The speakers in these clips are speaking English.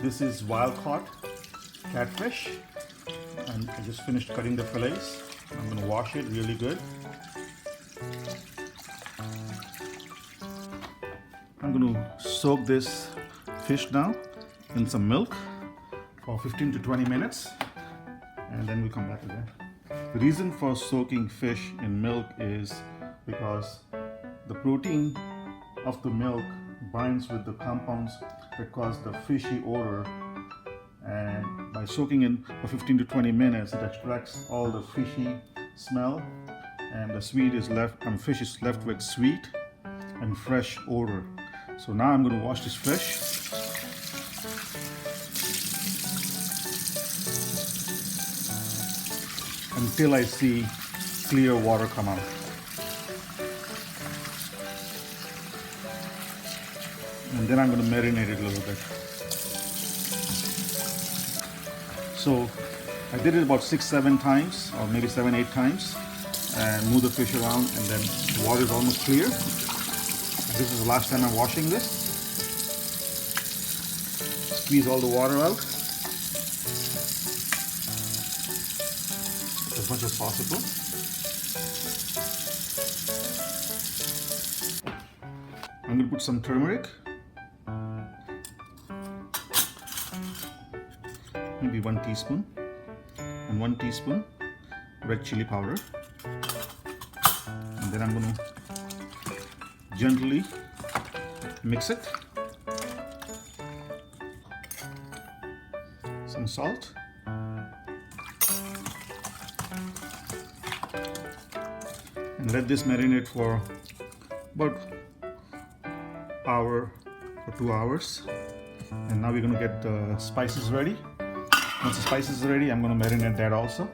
This is wild caught catfish, and I just finished cutting the fillets. I'm going to wash it really good. I'm going to soak this fish now in some milk for 15 to 20 minutes, and then we'll come back again. The reason for soaking fish in milk is because the protein of the milk binds with the compounds that cause the fishy odor, and by soaking in for 15 to 20 minutes it extracts all the fishy smell, and the fish is left with sweet and fresh odor. So now I'm going to wash this fish. Until I see clear water come out. And then I'm going to marinate it a little bit. So I did it about 6-7 times, or maybe 7-8 times, and move the fish around, and then the water is almost clear. This is the last time I'm washing this. Squeeze all the water out as much as possible. I'm going to put some turmeric, maybe 1 teaspoon, and 1 teaspoon red chili powder, and then I'm going to gently mix it. Some salt. And let this marinate for about an hour or 2 hours. And now we're going to get the spices ready. Once the spices are ready, I'm going to marinate that also.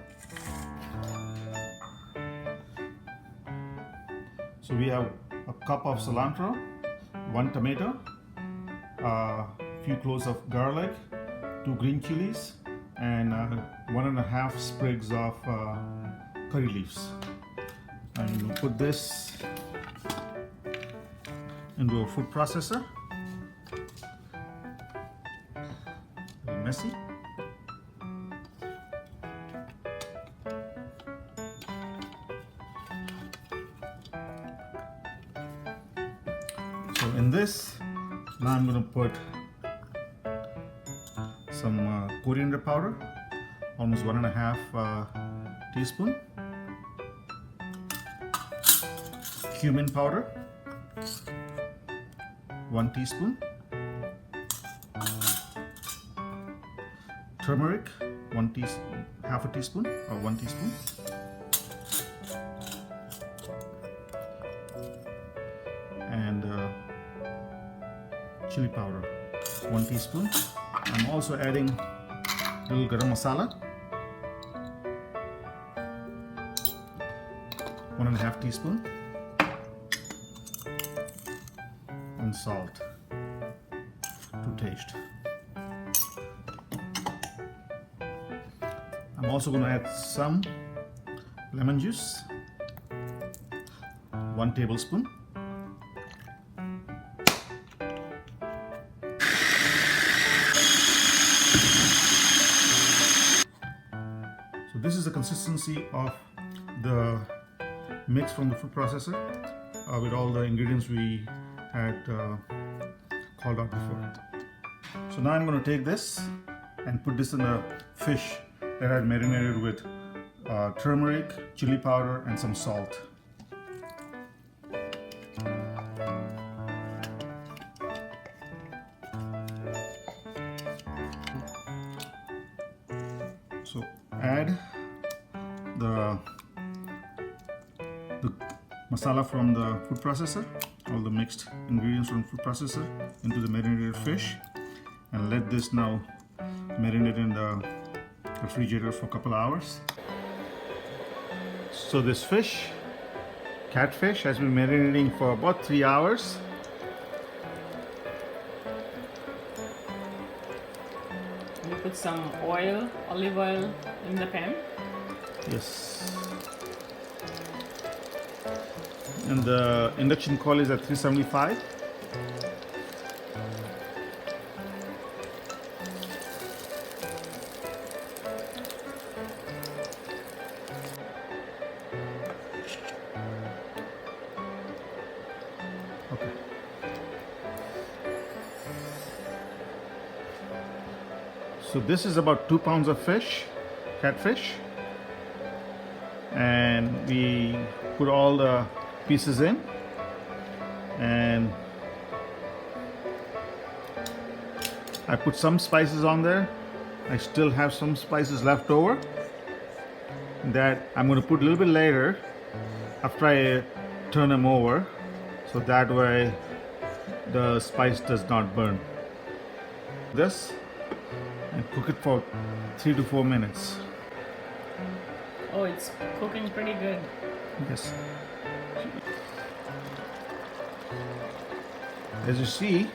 So we have a cup of cilantro, 1 tomato, a few cloves of garlic, 2 green chilies, and 1.5 sprigs of curry leaves. I'm going to put this into a food processor. A little messy. So in this, now I'm going to put some coriander powder, almost 1.5 teaspoon. Cumin powder, 1 teaspoon. Turmeric, half a teaspoon or 1 teaspoon. And chili powder, 1 teaspoon. I'm also adding a little garam masala, 1.5 teaspoon, and salt to taste. I'm also going to add some lemon juice, 1 tablespoon. So this is the consistency of the mix from the food processor with all the ingredients we had called out before. So now I'm going to take this and put this in a fish that I had marinated with turmeric, chili powder, and some salt. So add the masala from the food processor, all the mixed ingredients from the food processor, into the marinated fish, and let this now marinate in the refrigerator for a couple of hours. So this fish, catfish, has been marinating for about 3 hours. You put some oil, olive oil in the pan. Yes. And the induction coil is at 375. So this is about 2 pounds of fish, catfish, and we put all the pieces in, and I put some spices on there. I still have some spices left over that I'm going to put a little bit later after I turn them over, so that way the spice does not burn. This, and cook it for 3 to 4 minutes. Oh, it's cooking pretty good. Yes. As you see,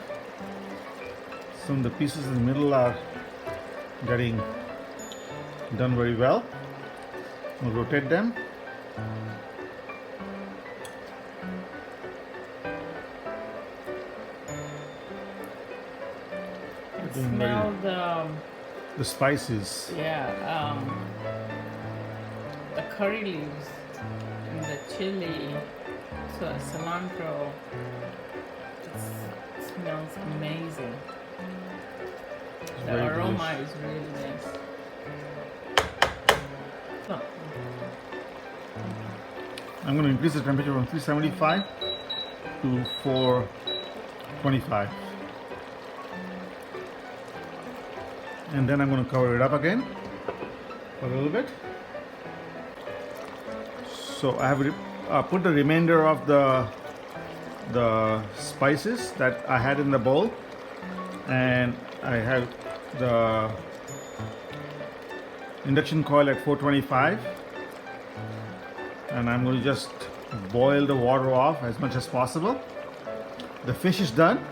some of the pieces in the middle are getting done very well. We'll rotate them. Smell the spices. yeah, the curry leaves and the chili, so cilantro. It smells amazing. The aroma is really nice. Oh. I'm going to increase the temperature from 375 to 425. And then I'm going to cover it up again for a little bit. So I have put the remainder of the spices that I had in the bowl, and I have the induction coil at 425, and I'm going to just boil the water off as much as possible. The fish is done.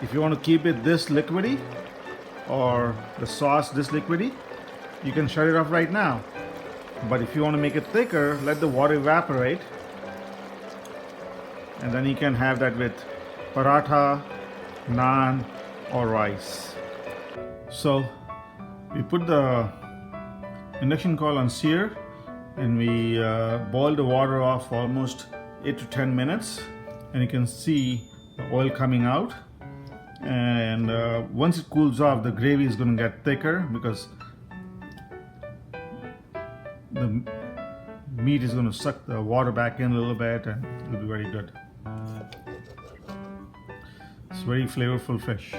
If you want to keep it this liquidy or the sauce this liquidy, you can shut it off right now. But if you want to make it thicker, let the water evaporate, and then you can have that with paratha, naan, or rice. So we put the induction coil on sear, and we boil the water off for almost 8 to 10 minutes, and you can see the oil coming out. And once it cools off, the gravy is going to get thicker because the meat is going to suck the water back in a little bit, and it will be very good. It's very flavorful fish.